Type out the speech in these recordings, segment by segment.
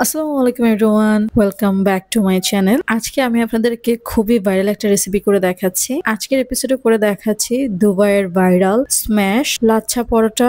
আসসালামু আলাইকুম everyone, welcome back to my channel. আজকে আমি আপনাদেরকে খুবই ভাইরাল একটা রেসিপি করে দেখাচ্ছি। আজকের এপিসোডে করে দেখাচ্ছি দুবাইয়ের ভাইরাল স্ম্যাশ লাচ্ছা পরোটা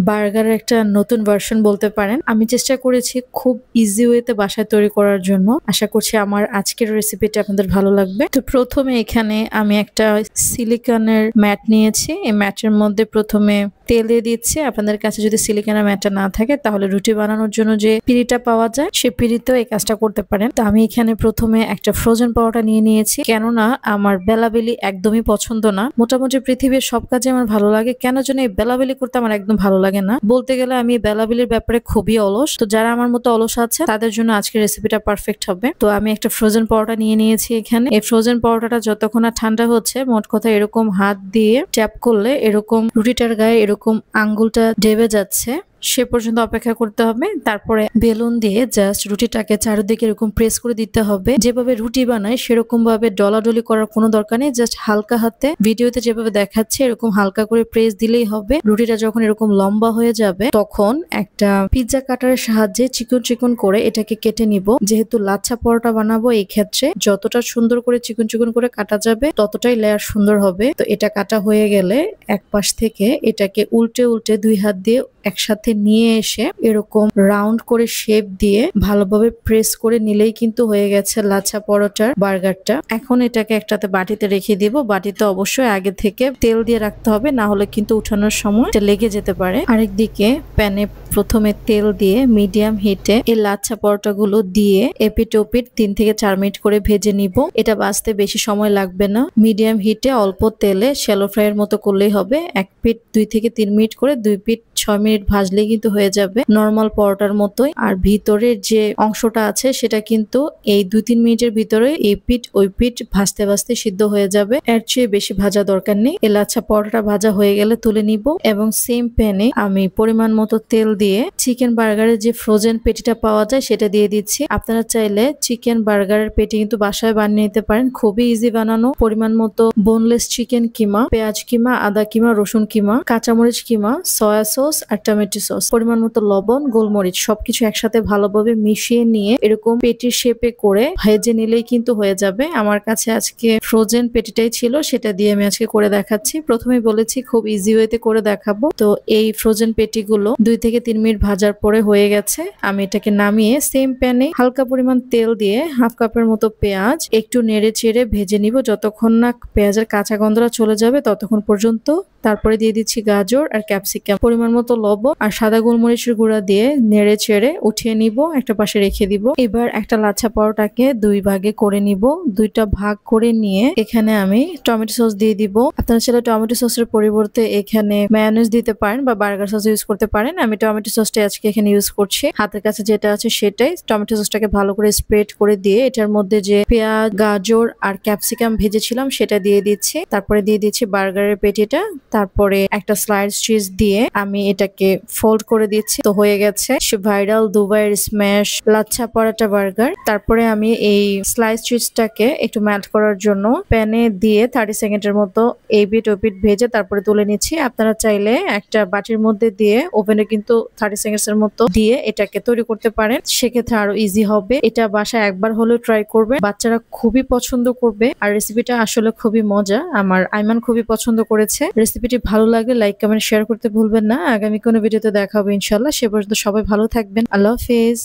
বার্গারের একটা নতুন ভার্সন বলতে পারেন। আমি চেষ্টা করেছি খুব ইজি ওয়েতে বাসায় তৈরি করার জন্য। আশা করছি আমার আজকের রেসিপিটা আপনাদের ভালো লাগবে। তো প্রথমে এখানে আমি একটা সিলিকনের ম্যাট নিয়েছি। এই ম্যাটের মধ্যে প্রথমে তেল দিয়ে দিচ্ছি। আপনাদের কাছে যদি সিলিকনের ম্যাটটা না থাকে তাহলে রুটি বানানোর জন্য যে পিঁড়িটা পাওয়া যায় সে পিঁড়িতেও এই কাজটা করতে পারেন। তো আমি এখানে প্রথমে একটা ফ্রোজেন পরোটা নিয়ে নিয়েছি, কেননা আমার বেলাবেলি একদমই পছন্দ না। মোটামুটি পৃথিবীর সব কাজে আমার ভালো লাগে, কেন যেন এই বেলাবেলি করতে আমার একদম ভালো লাগে না। বলতে গেলে আমি বেলাবেলির ব্যাপারে খুবই অলস। তো যারা আমার মতো অলস আছে তাদের জন্য আজকের রেসিপিটা পারফেক্ট হবে। তো আমি একটা ফ্রোজেন পরোটা নিয়ে নিয়েছি এখানে। এই ফ্রোজেন পরোটাটা যতক্ষণ না ঠান্ডা হচ্ছে, মোট কথা এরকম হাত দিয়ে ট্যাপ করলে এরকম রুটিটার গায়ে এরকম আঙ্গুলটা ডেবে যাচ্ছে সে পর্যন্ত অপেক্ষা করতে হবে। তারপরে বেলুন দিয়ে জাস্ট রুটিটাকে চারিদিকে এরকম প্রেস করে দিতে হবে। যেভাবে রুটি বানায় সেরকম ভাবে ডলাডলি করার কোনো দরকার নেই। জাস্ট হালকা হাতে ভিডিওতে যেভাবে দেখাচ্ছে এরকম হালকা করে প্রেস দিলেই হবে। রুটিটা যখন এরকম লম্বা হয়ে যাবে তখন একটা পিৎজা কাটারের সাহায্যে চিকন চিকন করে এটাকে কেটে নিব। যেহেতু লাচ্ছা পরোটা বানাবো, এই ক্ষেত্রে যতটা সুন্দর করে চিকন চিকন করে কাটা যাবে ততটাই লেয়ার সুন্দর হবে। তো এটা কাটা হয়ে গেলে এক পাশ থেকে এটাকে উল্টে উল্টে দুই হাত দিয়ে একসাথে নিয়ে এসে এরকম রাউন্ড করে শেপ দিয়ে ভালোভাবে প্রেস করে নিলেই কিন্তু হয়ে গেছে লাচ্ছা পরোটার বার্গারটা। এখন এটাকে একটাতে বাটিতে রেখে দিব। বাটিতে অবশ্যই আগে থেকে তেল দিয়ে রাখতে হবে, না হলে কিন্তু উঠানোর সময় এটা লেগে যেতে পারে। আরেকদিকে প্যানে প্রথমে তেল দিয়ে মিডিয়াম হিটে এই লাচ্ছা পরোটা গুলো দিয়ে এপিট ওপিট 3 থেকে 4 মিনিট করে ভেজে নিব। এটা বাজতে বেশি সময় লাগবে না। মিডিয়াম হিটে অল্প তেলে শ্যালো ফ্রাইয়ের মতো করলেই হবে। এক পিঠ 2 থেকে 3 মিনিট করে 2 পিঠ 6 মিনিট ভাজলেই কিন্তু হয়ে যাবে নরমাল পরোটার মতোই। আর ভিতরের যে অংশটা আছে সেটা কিন্তু এই 2-3 মিনিটের ভিতরে এই পিঠ ওই পিঠ ভাজতে ভাজতে সিদ্ধ হয়ে যাবে। এর চেয়ে বেশি ভাজা দরকার নেই। এই লাচ্ছা পরোটা ভাজা হয়ে গেলে তুলে নিব এবং সেম প্যানে আমি পরিমাণ মতো তেল দিয়ে চিকেন বার্গারের যে ফ্রোজেন পেটিটা পাওয়া যায় সেটা দিয়ে দিচ্ছি। আপনারা চাইলে চিকেন বার্গারের পেটি কিন্তু বাসায় বানিয়ে নিতে পারেন, খুবই ইজি বানানো। পরিমাণ মতো বোনলেস চিকেন কিমা, পেঁয়াজ কিমা, আদা কিমা, রসুন কিমা, কাঁচামরিচ কিমা, সয়া সস আর টমেটো সস, পরিমাণ মতো লবণ, গোলমরিচ সবকিছু একসাথে ভালোভাবে মিশিয়ে নিয়ে এরকম পেটির শেপে করে ভেজে নিলেই কিন্তু হয়ে যাবে। আমার কাছে আজকে ফ্রোজেন পেটিটাই ছিল, সেটা দিয়ে আমি আজকে করে দেখাচ্ছি। প্রথমে বলেছি খুব ইজি ওয়েতে করে দেখাবো। তো এই ফ্রোজেন পেটিগুলো 2 থেকে 3 মিনিট ভাজার পরে হয়ে গেছে। আমি এটাকে নামিয়ে সেম প্যানে হালকা পরিমাণ তেল দিয়ে হাফ কাপের মতো পেঁয়াজ একটু নেড়ে চেড়ে ভেজে নিব যতক্ষণ না পেঁয়াজের কাঁচা গন্ধটা চলে যাবে ততক্ষণ পর্যন্ত। তারপরে দিয়ে দিচ্ছি গাজর আর ক্যাপসিকাম, পরিমাণ মতো লবণ আর সাদা গোলমরিচের গুঁড়া দিয়ে নেড়ে চেড়ে উঠিয়ে নিব, একটা পাশে রেখে দিব। এবার একটা লাচ্ছা পরোটাকে 2 ভাগে করে নিব। 2টা ভাগ করে নিয়ে এখানে আমি টমেটো সস দিয়ে দিব। আপনারা চাইলে টমেটো সসের পরিবর্তে এখানে মায়োনেজ দিতে পারেন বা বার্গার সস ইউজ করতে পারেন। আমি টমেটো সসটা আজকে এখানে ইউজ করছি। হাতের কাছে যেটা আছে সেটাই। টমেটো সসটাকে ভালো করে স্প্রেড করে দিয়ে এটার মধ্যে যে পেঁয়াজ, গাজর আর ক্যাপসিকাম ভেজেছিলাম সেটা দিয়ে দিচ্ছি। তারপরে দিয়ে দিচ্ছি বার্গারের পেটিটা। তারপরে একটা স্লাইস চিজ দিয়ে আমি এটাকে ফোল্ড করে দিচ্ছি। তো হয়ে গেছে ভাইরাল দুবাইয়ের স্ম্যাশ লাচ্ছা পরোটা বার্গার। তারপরে আমি এই স্লাইস চিজটাকে একটু মেল্ট করার জন্য প্যানে দিয়ে 30 সেকেন্ডের মতো এই পিঠ ও পিঠ ভেজে তারপরে তুলে নিচ্ছি। আপনারা চাইলে একটা বাটির মধ্যে দিয়ে ওভেনে কিন্তু 30 সেকেন্ডের মতো দিয়ে এটাকে তৈরি করতে পারেন, সেক্ষেত্রে আরো ইজি হবে। এটা বাসায় একবার হলেও ট্রাই করবে, বাচ্চারা খুবই পছন্দ করবে। আর রেসিপিটা আসলে খুবই মজা, আমার আইমান খুবই পছন্দ করেছে। রেসিপিটি ভালো লাগলে লাইক কমেন্ট শেয়ার করতে ভুলবেন না। আগামী কোনো ভিডিওতে দেখা হবে ইনশাল্লাহ। সে পর্যন্ত সবাই ভালো থাকবেন। আল্লাহ হাফেজ।